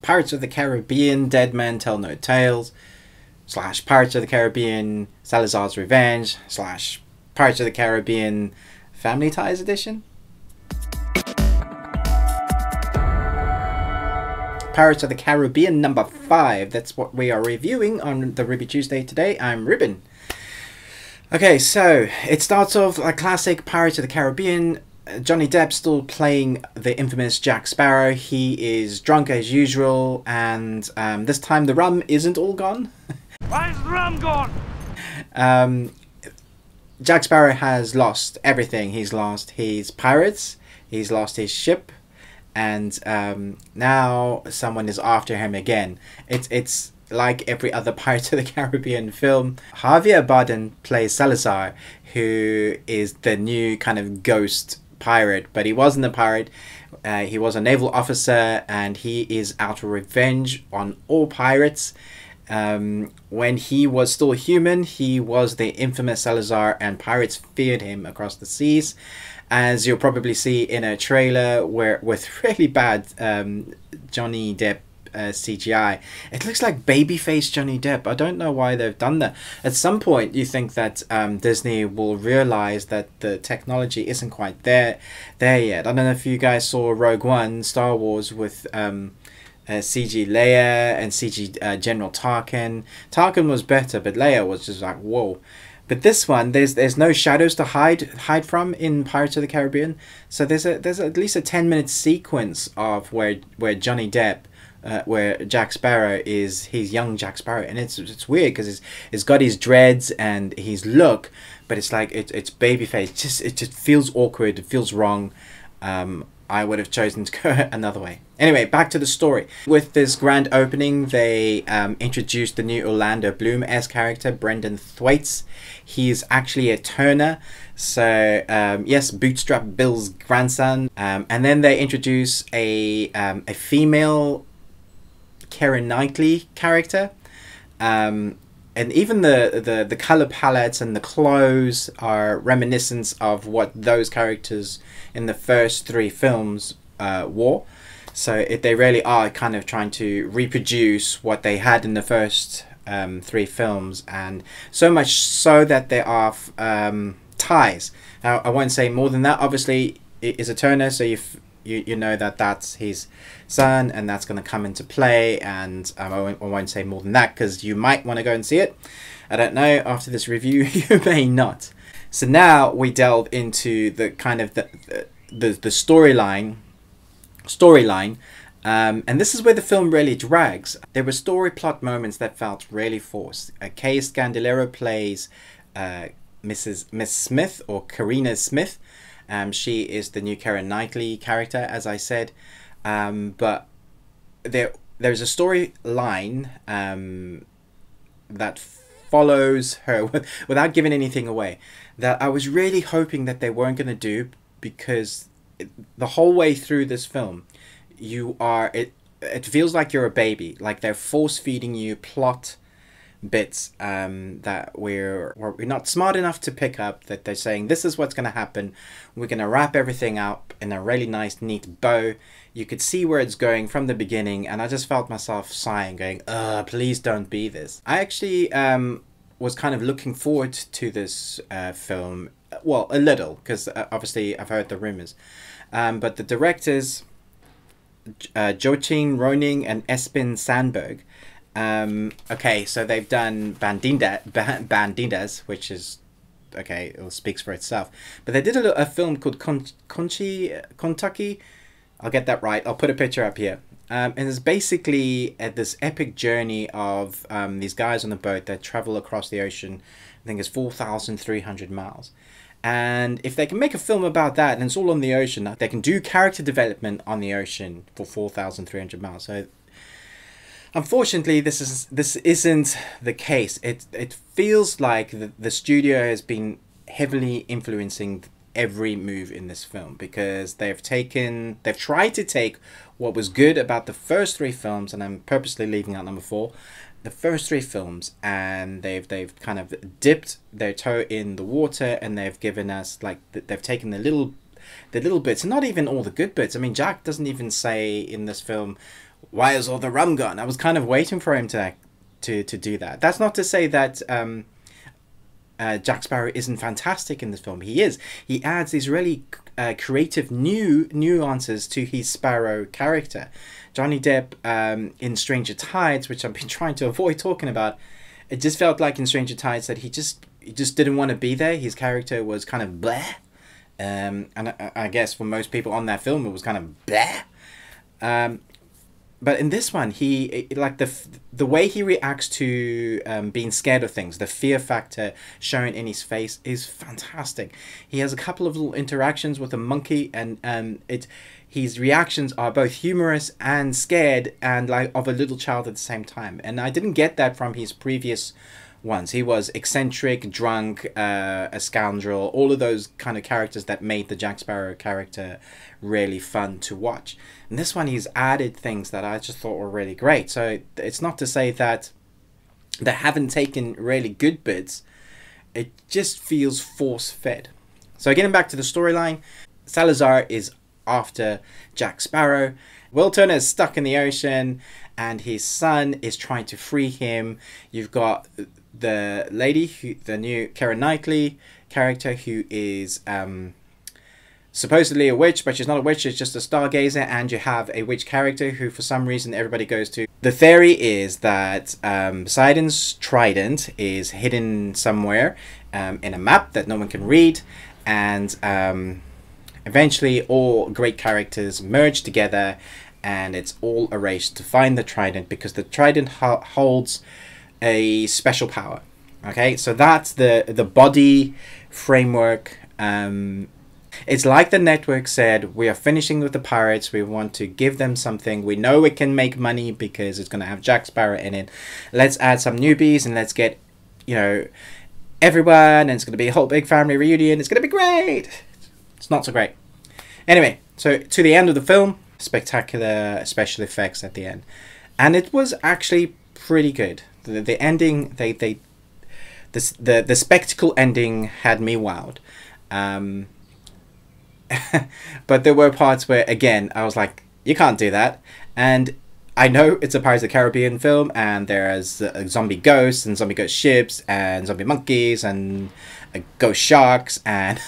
Pirates of the Caribbean, Dead Men Tell No Tales, / Pirates of the Caribbean, Salazar's Revenge, / Pirates of the Caribbean, Family Ties Edition. Pirates of the Caribbean number 5. That's what we are reviewing on the Ruby Tuesday today. I'm Ruben. Okay, so it starts off like classic Pirates of the Caribbean. Johnny Depp still playing the infamous Jack Sparrow. He is drunk as usual, and this time the rum isn't all gone. Why is the rum gone? Jack Sparrow has lost everything. He's lost his pirates, he's lost his ship, and now someone is after him again. It's like every other Pirates of the Caribbean film. Javier Bardem plays Salazar, who is the new kind of ghost pirate, but he wasn't a pirate. He was a naval officer, and he is out for revenge on all pirates. When he was still human, he was the infamous Salazar, and pirates feared him across the seas, as you'll probably see in a trailer with really bad Johnny Depp CGI. It looks like babyface Johnny Depp. I don't know why they've done that. At some point you think that Disney will realize that the technology isn't quite there yet. I don't know if you guys saw Rogue One, Star Wars, with CG Leia and CG General Tarkin. Tarkin was better, but Leia was just like, whoa. But this one, there's no shadows to hide from in Pirates of the Caribbean. So there's at least a 10-minute sequence of where Johnny Depp, where Jack Sparrow he's young Jack Sparrow, and it's weird because he's got his dreads and his look, but it's like it's babyface. It just feels awkward. It feels wrong. I would have chosen to go another way. Anyway, back to the story. With this grand opening, they introduced the new Orlando Bloom-esque character, Brendan Thwaites. He's actually a turner, so yes, Bootstrap Bill's grandson. And then they introduce a female Keira Knightley character. And even the color palettes and the clothes are reminiscent of what those characters in the first 3 films wore. So they really are kind of trying to reproduce what they had in the first 3 films, and so much so that there are ties. Now, I won't say more than that. Obviously, it is a Turner, so you know that that's his son, and that's going to come into play, and I won't say more than that because you might want to go and see it. I don't know, after this review you may not. So now we delve into the kind of the storyline, and this is where the film really drags. There were story plot moments that felt really forced. Kay Scandilero plays Miss Smith, or Karina Smith. She is the new Keira Knightley character, as I said, but there's a storyline that follows her without giving anything away, that I was really hoping that they weren't going to do, because the whole way through this film it feels like you're a baby, like they're force feeding you plot bits that we're not smart enough to pick up, that they're saying this is what's going to happen, we're going to wrap everything up in a really nice neat bow. You could see where it's going from the beginning, and I just felt myself sighing, going, please don't be this. I actually was kind of looking forward to this film, well, a little, because obviously I've heard the rumors, but the directors, Joachim Roning and Espen Sandberg, okay, so they've done Bandidas, which is, okay, it speaks for itself. But they did a film called Kentucky. I'll get that right. I'll put a picture up here. And it's basically this epic journey of these guys on a boat that travel across the ocean. I think it's 4,300 miles. And if they can make a film about that, and it's all on the ocean, they can do character development on the ocean for 4,300 miles. So unfortunately, this isn't the case. It feels like the studio has been heavily influencing every move in this film, because they've tried to take what was good about the first 3 films, and I'm purposely leaving out number 4, the first 3 films, and they've kind of dipped their toe in the water, and they've given us, like, they've taken the little bits, and not even all the good bits. I mean, Jack doesn't even say in this film why is all the rum gone? I was kind of waiting for him to do that. That's not to say that Jack Sparrow isn't fantastic in this film. He is. He adds these really creative new nuances to his Sparrow character. Johnny Depp in Stranger Tides, which I've been trying to avoid talking about, it just felt like in Stranger Tides that he just didn't want to be there. His character was kind of bleh. And I guess for most people on that film, it was kind of bleh. But in this one, like the way he reacts to being scared of things, the fear factor shown in his face is fantastic. He has a couple of little interactions with a monkey, and his reactions are both humorous and scared, and like of a little child at the same time. And I didn't get that from his previous ones. He was eccentric, drunk, a scoundrel, all of those kind of characters that made the Jack Sparrow character really fun to watch. And this one, he's added things that I just thought were really great. So it's not to say that they haven't taken really good bits. It just feels force-fed. So getting back to the storyline, Salazar is after Jack Sparrow. Will Turner is stuck in the ocean, and his son is trying to free him. You've got the lady, the new Keira Knightley character, who is supposedly a witch, but she's not a witch, she's just a stargazer. And you have a witch character who for some reason everybody goes to. The theory is that Poseidon's trident is hidden somewhere in a map that no one can read, and eventually all great characters merge together, and it's all a race to find the trident, because the trident holds a special power. Okay, so that's the body framework. It's like the network said, we are finishing with the pirates, we want to give them something, we know it can make money because it's going to have Jack Sparrow in it, let's add some newbies and let's get, you know, everyone, and it's going to be a whole big family reunion, it's going to be great. It's not so great. Anyway, so to the end of the film, spectacular special effects at the end, and it was actually pretty good. The ending, the spectacle ending had me wowed. But there were parts where, again, I was like, you can't do that. And I know it's a Pirates of the Caribbean film, and there's zombie ghosts and zombie ghost ships and zombie monkeys and ghost sharks, and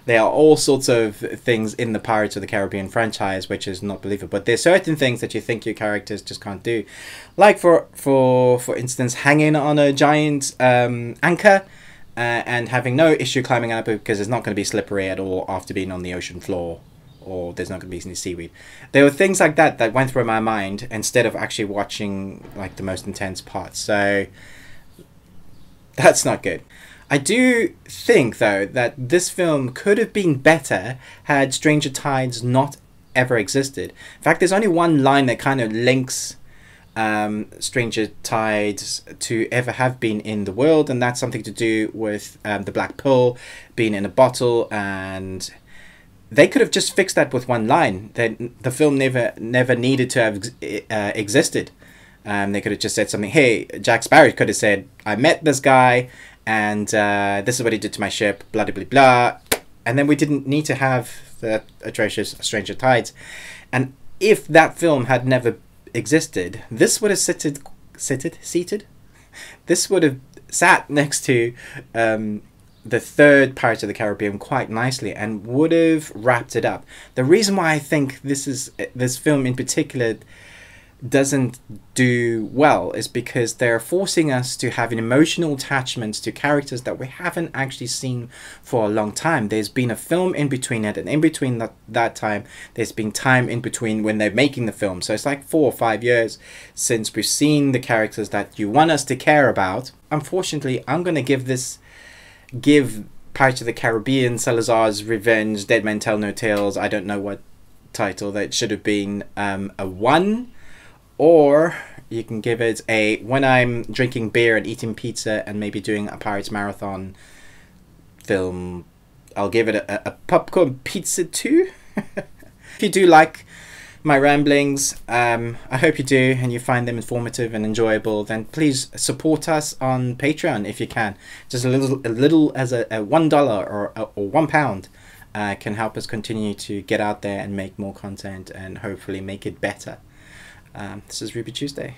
there are all sorts of things in the Pirates of the Caribbean franchise which is not believable. But there's certain things that you think your characters just can't do, like for instance, hanging on a giant anchor and having no issue climbing up it because it's not going to be slippery at all after being on the ocean floor, or there's not going to be any seaweed. There were things like that that went through my mind instead of actually watching like the most intense parts. So that's not good. I do think, though, that this film could have been better had Stranger Tides not ever existed. In fact, there's only one line that kind of links Stranger Tides to ever have been in the world, and that's something to do with the Black Pearl being in a bottle, and they could have just fixed that with one line. The film never needed to have existed. They could have just said something. Hey, Jack Sparrow could have said, I met this guy, and this is what he did to my ship, blah, blah, blah, blah. And then we didn't need to have the atrocious Stranger Tides. And if that film had never existed, this would have seated? This would have sat next to the third Pirates of the Caribbean quite nicely and would have wrapped it up. The reason why I think this film in particular doesn't do well is because they're forcing us to have an emotional attachment to characters that we haven't actually seen for a long time. There's been a film in between it, and in between that time there's been time in between when they're making the film. So it's like 4 or 5 years since we've seen the characters that you want us to care about. Unfortunately, I'm going to give Pirates of the Caribbean, Salazar's Revenge, Dead Men Tell No Tales, I don't know what title that should have been, a 1. Or you can give it a, when I'm drinking beer and eating pizza and maybe doing a Pirates Marathon film, I'll give it a popcorn pizza 2. If you do like my ramblings, I hope you do, and you find them informative and enjoyable, then please support us on Patreon if you can. Just a little as a $1 or £1 can help us continue to get out there and make more content and hopefully make it better. This is Ruby Tuesday.